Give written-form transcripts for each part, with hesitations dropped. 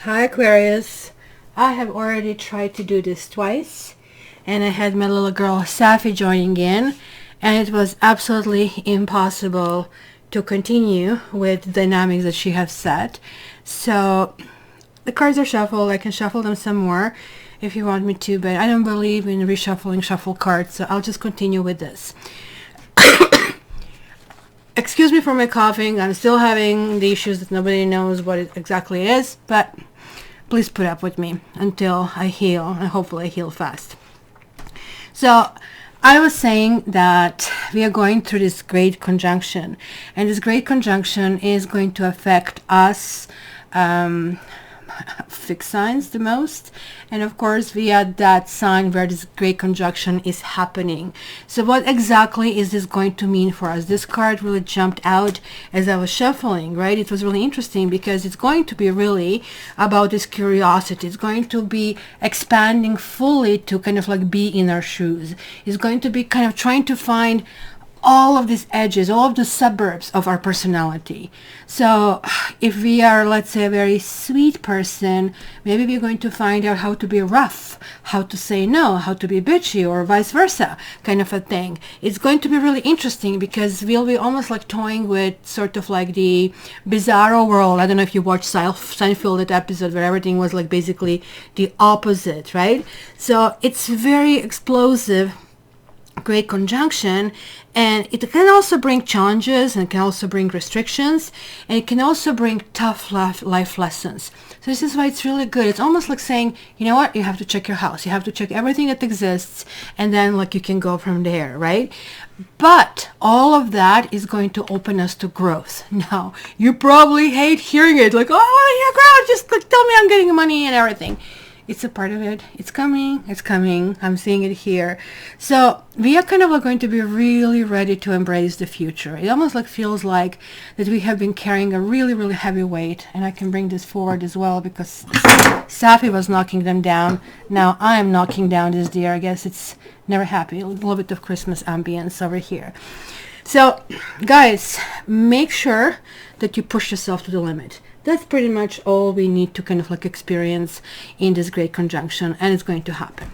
Hi Aquarius. I have already tried to do this twice, and I had my little girl Safi joining in, and it was absolutely impossible to continue with the dynamics that she has set. So the cards are shuffled. I can shuffle them some more if you want me to, but I don't believe in reshuffling shuffle cards, so I'll just continue with this. Excuse me for my coughing. I'm still having the issues that nobody knows what it exactly is, but please put up with me until I heal, and hopefully I heal fast. So I was saying that we are going through this great conjunction, and this great conjunction is going to affect us fixed signs the most, and of course we are that sign where this great conjunction is happening. So what exactly is this going to mean for us? This card really jumped out as I was shuffling, right? It was really interesting because it's going to be really about this curiosity. It's going to be expanding fully to kind of like be in our shoes. It's going to be kind of trying to find all of these edges, all of the suburbs of our personality. So if we are, let's say, a very sweet person, maybe we're going to find out how to be rough, how to say no, how to be bitchy, or vice versa, kind of a thing. It's going to be really interesting because we'll be almost like toying with sort of like the bizarro world. I don't know if you watched Seinfeld, that episode where everything was like basically the opposite, right? So it's very explosive, great conjunction, and it can also bring challenges, and it can also bring restrictions, and it can also bring tough life lessons. So this is why it's really good. It's almost like saying, you know what, you have to check your house, you have to check everything that exists, and then like you can go from there, right? But all of that is going to open us to growth. Now you probably hate hearing it, like, oh, I want to hear growth, just like tell me I'm getting money and everything. It's a part of it. It's coming. It's coming. I'm seeing it here. So we are kind of like going to be really ready to embrace the future. It almost like feels like that we have been carrying a really, really heavy weight. And I can bring this forward as well because Safi was knocking them down. Now I am knocking down this deer. I guess it's never happy. A little bit of Christmas ambience over here. So guys, make sure that you push yourself to the limit. That's pretty much all we need to kind of like experience in this great conjunction, and it's going to happen.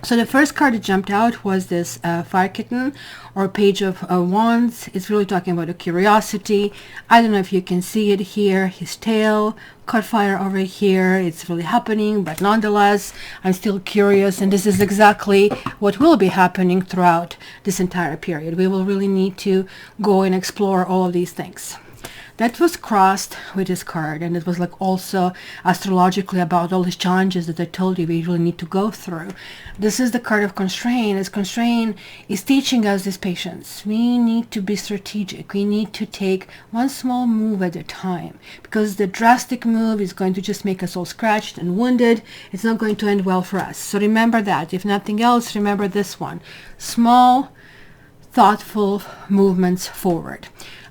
So the first card that jumped out was this Fire Kitten, or Page of Wands. It's really talking about a curiosity. I don't know if you can see it here. His tail caught fire over here. It's really happening, but nonetheless, I'm still curious, and this is exactly what will be happening throughout this entire period. We will really need to go and explore all of these things. That was crossed with this card, and it was like also astrologically about all these challenges that I told you we really need to go through. This is the card of constraint. As constraint is teaching us this patience. We need to be strategic. We need to take one small move at a time, because the drastic move is going to just make us all scratched and wounded. It's not going to end well for us. So remember that. If nothing else, remember this one. Small, thoughtful movements forward.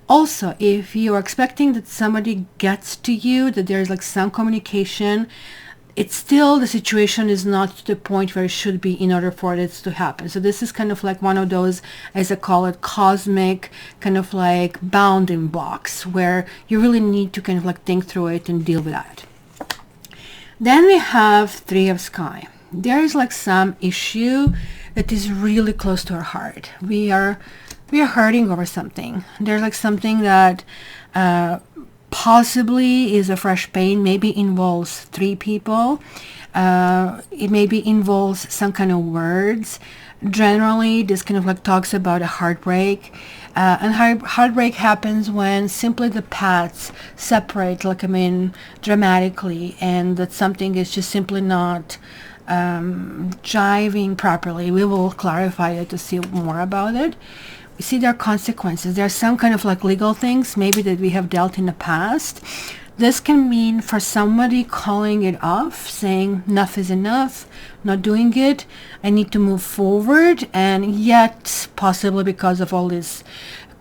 Also, if you're expecting that somebody gets to you, that there's like some communication, it's still, the situation is not to the point where it should be in order for it to happen. So this is kind of like one of those, as I call it, cosmic kind of like bounding blocks where you really need to kind of like think through it and deal with that. Then we have Three of Sky. There is like some issue that is really close to our heart. We are hurting over something. There's like something that possibly is a fresh pain, maybe involves three people. It maybe involves some kind of words. Generally, this kind of like talks about a heartbreak. And heartbreak happens when simply the paths separate, like dramatically, and that something is just simply not jiving properly. We will clarify it to see more about it. We see there are consequences. There are some kind of like legal things maybe that we have dealt in the past. This can mean for somebody calling it off, saying enough is enough, not doing it, I need to move forward, and yet possibly because of all these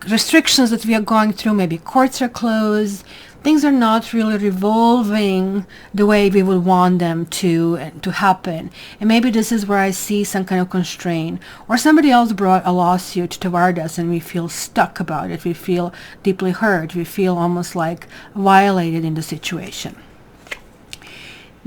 restrictions that we are going through, maybe courts are closed, things are not really revolving the way we would want them to happen. And maybe this is where I see some kind of constraint, or somebody else brought a lawsuit toward us and we feel stuck about it. We feel deeply hurt. We feel almost like violated in the situation.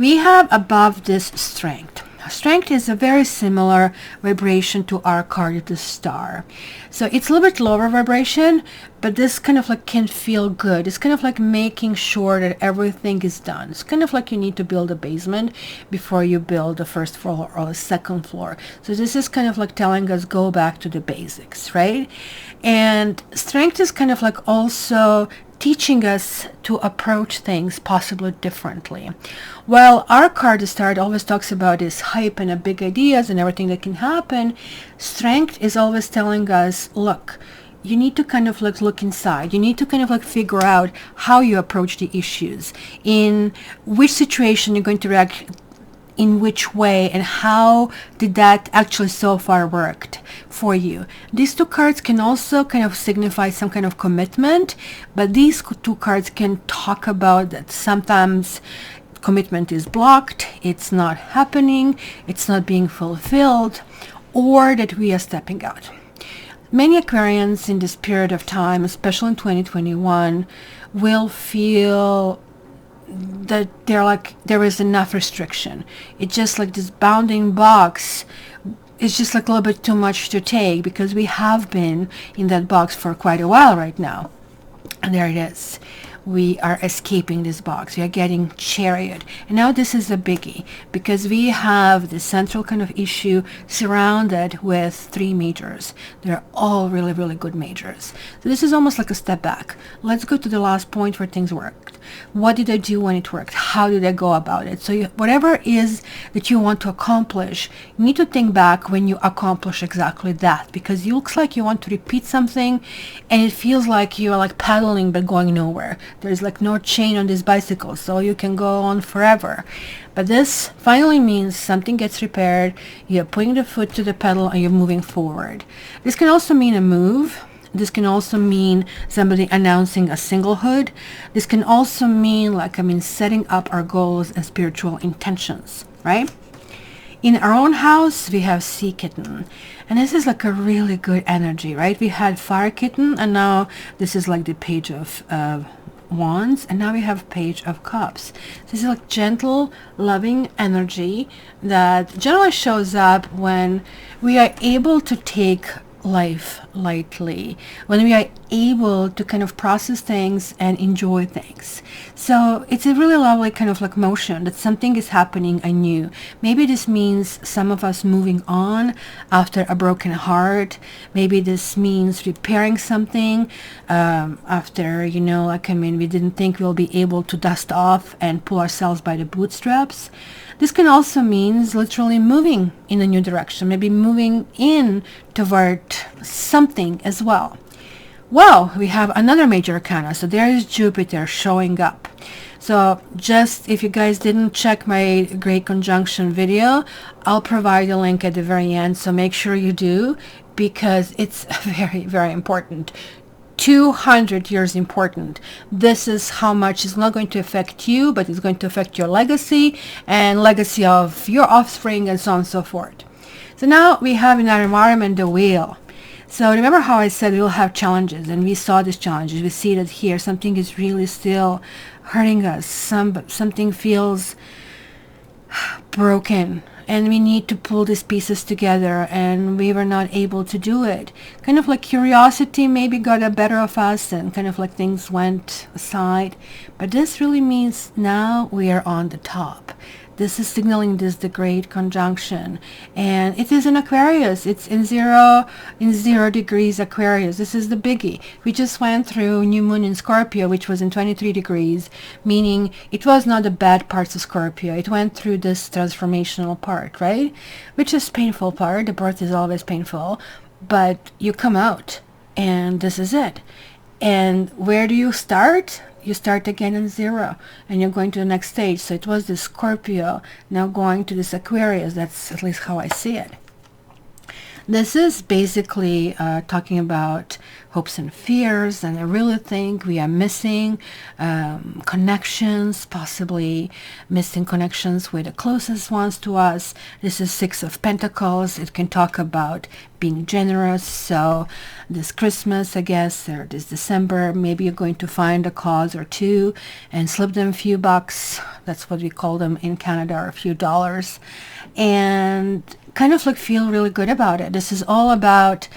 We have above this strength. Strength is a very similar vibration to our card at the star. So it's a little bit lower vibration, but this kind of like can feel good. It's kind of like making sure that everything is done. It's kind of like you need to build a basement before you build the first floor or the second floor. So this is kind of like telling us go back to the basics, right? And strength is kind of like also teaching us to approach things possibly differently. While our card, the Star, always talks about this hype and big ideas and everything that can happen, strength is always telling us, look, you need to kind of like look inside. You need to kind of like figure out how you approach the issues, in which situation you're going to react in which way, and how did that actually so far worked for you. These two cards can also kind of signify some kind of commitment, but these two cards can talk about that sometimes commitment is blocked, it's not happening, it's not being fulfilled, or that we are stepping out. Many Aquarians in this period of time, especially in 2021, will feel that they're like there is enough restriction. It's just like this bounding box. It's just like a little bit too much to take, because we have been in that box for quite a while right now. And there it is. We are escaping this box. We are getting chariot. And now this is a biggie, because we have the central kind of issue surrounded with 3 majors. They're all really, really good majors. So this is almost like a step back. Let's go to the last point where things worked. What did I do when it worked? How did I go about it? So whatever is that you want to accomplish, you need to think back when you accomplish exactly that, because it looks like you want to repeat something and it feels like you're like paddling but going nowhere. There's like no chain on this bicycle, so you can go on forever. But this finally means something gets repaired, you're putting the foot to the pedal, and you're moving forward. This can also mean a move. This can also mean somebody announcing a singlehood. This can also mean setting up our goals and spiritual intentions, right? In our own house, we have Sea Kitten. And this is like a really good energy, right? We had Fire Kitten, and now this is like the Page of Wands, and now we have Page of Cups. This is like gentle, loving energy that generally shows up when we are able to take life lightly, when we are able to kind of process things and enjoy things. So it's a really lovely kind of like motion that something is happening anew. Maybe this means some of us moving on after a broken heart. Maybe this means repairing something after, we didn't think we'll be able to dust off and pull ourselves by the bootstraps. This can also mean literally moving in a new direction, maybe moving in toward something as well. Well, we have another major arcana. So there is Jupiter showing up. So just if you guys didn't check my Great Conjunction video, I'll provide a link at the very end. So make sure you do, because it's very, very important. 200 years important. This is how much is not going to affect you, but it's going to affect your legacy and legacy of your offspring, and so on and so forth. So now we have in our environment the wheel. So remember how I said we'll have challenges, and we saw these challenges. We see that here something is really still hurting us. Something feels broken, and we need to pull these pieces together, and we were not able to do it. Kind of like curiosity maybe got the better of us, and kind of like things went aside. But this really means now we are on the top. This is signaling this the Great Conjunction, and it is in Aquarius. It's in 0 degrees Aquarius. This is the biggie. We just went through new moon in Scorpio, which was in 23 degrees, meaning it was not the bad parts of Scorpio. It went through this transformational part, right? Which is painful part. The birth is always painful, but you come out, and this is it. And where do you start? You start again in 0, and you're going to the next stage. So it was the Scorpio, now going to this Aquarius. That's at least how I see it. This is basically talking about hopes and fears, and I really think we are missing connections, possibly missing connections with the closest ones to us. This is Six of Pentacles. It can talk about being generous. So this Christmas, I guess, or this December, maybe you're going to find a cause or two and slip them a few bucks. That's what we call them in Canada, or a few dollars, and kind of like feel really good about it. This is all about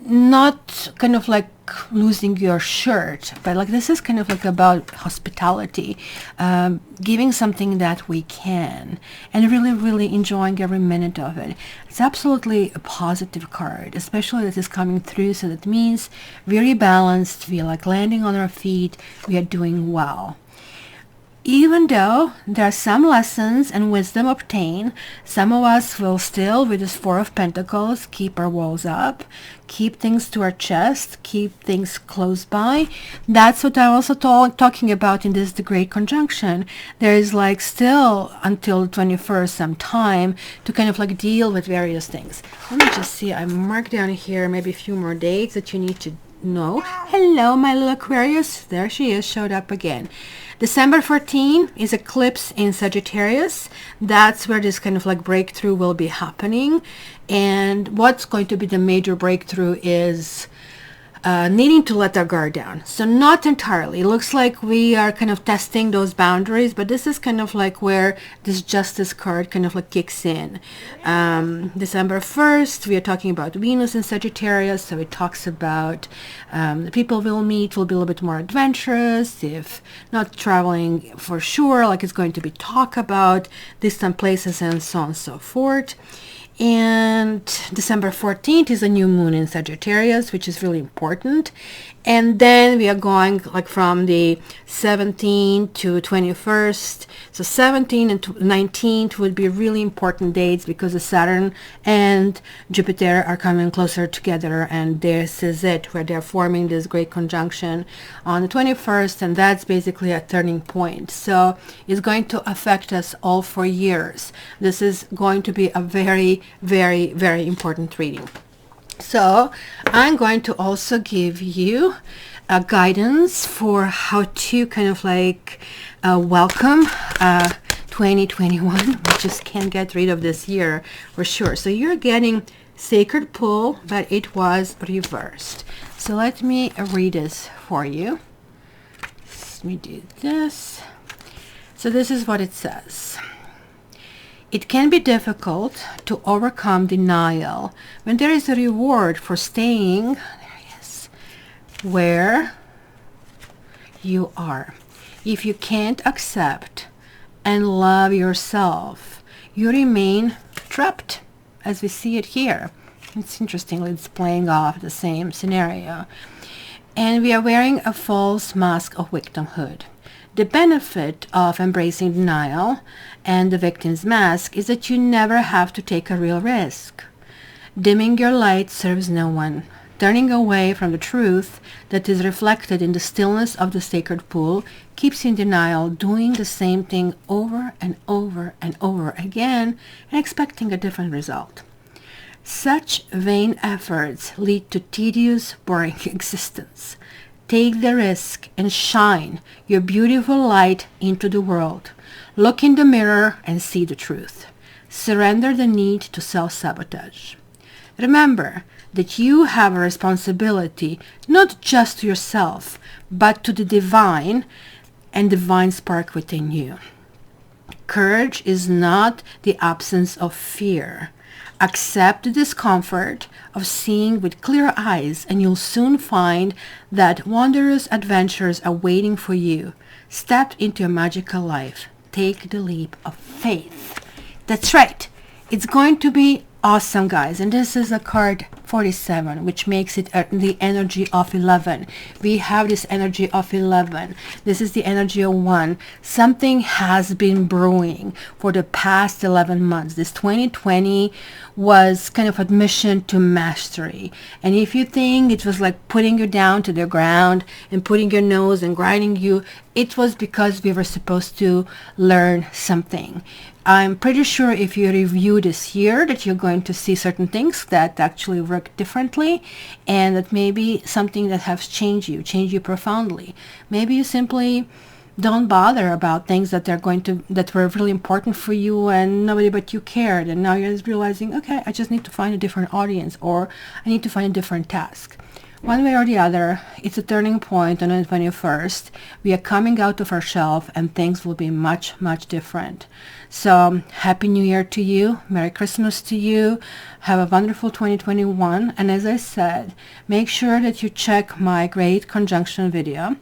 not kind of like losing your shirt, but like this is kind of like about hospitality, giving something that we can, and really, really enjoying every minute of it. It's absolutely a positive card, especially that is coming through. So that means very balanced. We are like landing on our feet. We are doing well. Even though there are some lessons and wisdom obtained, some of us will still, with this Four of Pentacles, keep our walls up, keep things to our chest, keep things close by. That's what I'm also talking about in this The Great Conjunction. There is like still until 21st some time to kind of like deal with various things. Let me just see. I marked down here maybe a few more dates that you need to know. Hello, my little Aquarius. There she is, showed up again. December 14 is eclipse in Sagittarius. That's where this kind of like breakthrough will be happening. And what's going to be the major breakthrough is needing to let our guard down. So not entirely. It looks like we are kind of testing those boundaries, but this is kind of like where this Justice card kind of like kicks in. December 1st, we are talking about Venus in Sagittarius, so it talks about the people we'll meet will be a little bit more adventurous, if not traveling for sure, like it's going to be talk about distant places and so on and so forth. And December 14th is a new moon in Sagittarius, which is really important. And then we are going like from the 17th to 21st. So 17th and 19th would be really important dates because the Saturn and Jupiter are coming closer together. And this is it, where they're forming this great conjunction on the 21st. And that's basically a turning point. So it's going to affect us all for years. This is going to be a very, very, very important reading. So I'm going to also give you a guidance for how to kind of like welcome 2021. We just can't get rid of this year for sure. So you're getting Sacred Pull, but it was reversed. So let me read this for you. Let me do this. So this is what it says. It can be difficult to overcome denial when there is a reward for staying, there he is, where you are. If you can't accept and love yourself, you remain trapped, as we see it here. It's interestingly, it's playing off the same scenario. And we are wearing a false mask of victimhood. The benefit of embracing denial and the victim's mask is that you never have to take a real risk. Dimming your light serves no one. Turning away from the truth that is reflected in the stillness of the sacred pool keeps you in denial, doing the same thing over and over and over again and expecting a different result. Such vain efforts lead to tedious, boring existence. Take the risk and shine your beautiful light into the world. Look in the mirror and see the truth. Surrender the need to self-sabotage. Remember that you have a responsibility not just to yourself, but to the divine and divine spark within you. Courage is not the absence of fear. Accept the discomfort of seeing with clear eyes, and you'll soon find that wondrous adventures are waiting for you. Step into a magical life. Take the leap of faith. That's right. It's going to be awesome, guys. And this is a card 47, which makes it the energy of 11. We have this energy of 11. This is the energy of 1. Something has been brewing for the past 11 months. This 2020 was kind of admission to mastery. And if you think it was like putting you down to the ground and putting your nose and grinding you, it was because we were supposed to learn something. I'm pretty sure if you review this year that you're going to see certain things that actually work differently, and that maybe something that has changed you profoundly. Maybe you simply don't bother about things that that were really important for you and nobody but you cared, and now you're just realizing, okay, I just need to find a different audience, or I need to find a different task. One way or the other, it's a turning point on the 21st. We are coming out of our shelf and things will be much, much different. So Happy New Year to you. Merry Christmas to you. Have a wonderful 2021. And as I said, make sure that you check my Great Conjunction video.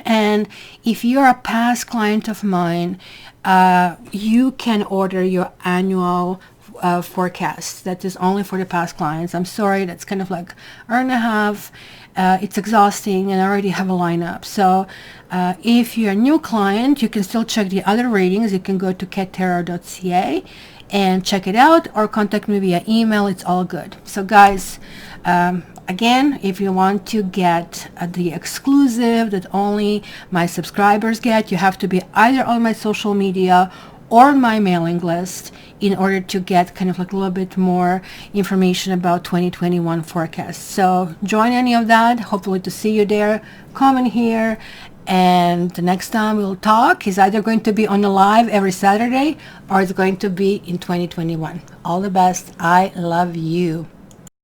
And if you're a past client of mine, you can order your annual forecast. That is only for the past clients. I'm sorry, that's kind of like an hour and a half. It's exhausting, and I already have a lineup. So if you're a new client, you can still check the other ratings. You can go to cattarot.ca and check it out, or contact me via email. It's all good. So guys, again, if you want to get the exclusive that only my subscribers get, you have to be either on my social media or on my mailing list in order to get kind of like a little bit more information about 2021 forecasts. So join any of that. Hopefully to see you there. Comment here. And the next time we'll talk is either going to be on a live every Saturday, or it's going to be in 2021. All the best. I love you.